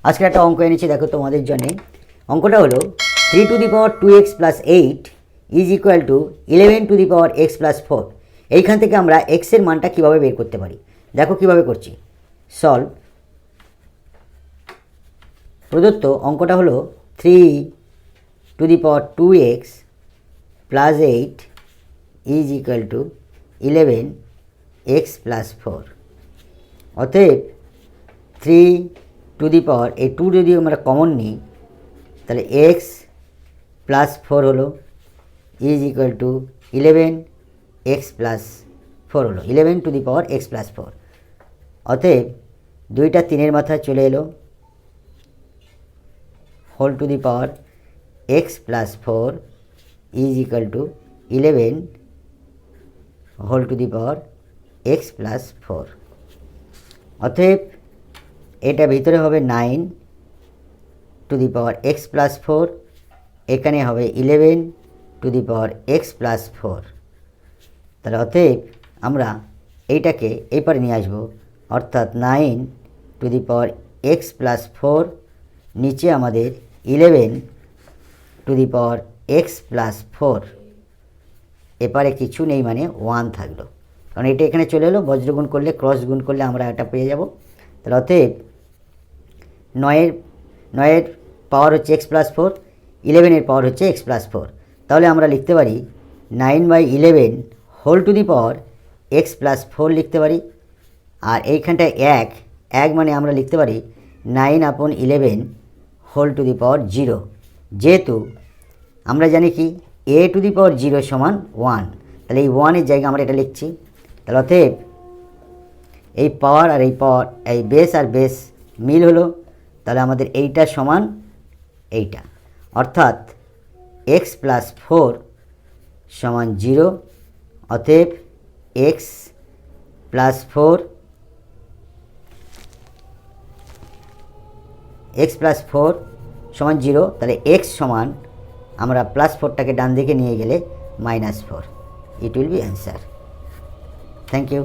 আজকে একটা অঙ্ক এনেছি, দেখো তোমাদের জন্যে। অঙ্কটা হলো 3 two the power 2x plus 8 is equal to 11 to the power x plus 4। এইখান থেকে আমরা x এর মানটা কীভাবে বের করতে পারি, দেখো কীভাবে করছি। সলভ। প্রদত্ত অঙ্কটা হলো 3 two the power 2x plus 8 is equal to 11 x plus 4। অতএব 3 টু দি পাওয়ার এই 2 যদি আমরা কমন নিই তাহলে x প্লাস 4 হলো is equal to 11 x plus 4 হলো 11 to the power x plus 4। অতএব দুইটা 3-এর মাথায় চলে এলো, whole to the power x plus 4 is equal to 11 whole to the power x plus 4। অতএব এটা ভিতরে হবে 9 to the power x plus 4, এখানে হবে 11 to the power x plus 4। তাহলে অতএব আমরা এইটাকে এই পারে নিয়ে আসবো, অর্থাৎ 9 to the power x plus 4, নিচে আমাদের 11 to the power x plus 4। এপারে কিছু নেই মানে 1 থাকলো, কারণ এটা এখানে চলে এলো, বজ্রগুণ করলে ক্রস গুণ করলে আমরা এটা পেয়ে যাব। তাহলে অতএব 9-এর পাওয়ার হচ্ছে x প্লাস 4, 11-এর পাওয়ার হচ্ছে x প্লাস 4। তাহলে আমরা লিখতে পারি 9/11 whole to the power x plus 4 লিখতে পারি। আর এইখানটায় 1 মানে আমরা লিখতে পারি 9/11 হোল টু দি পাওয়ার 0, যেহেতু আমরা জানি কি a টু দি পাওয়ার 0 সমান 1, তাহলে এই 1-এর জায়গায় আমরা এটা লিখছি। তাহলে অতএব এই পাওয়ার আর এই পাওয়ার, এই বেস আর বেস মিল হলো, তাহলে আমাদের এইটা সমান এইটা, অর্থাৎ x প্লাস 4 সমান 0। অতএব x প্লাস 4 সমান 0, তাহলে x সমান আমরা প্লাস 4টাকে ডান দিকে নিয়ে গেলে -4। It will be answer. Thank you.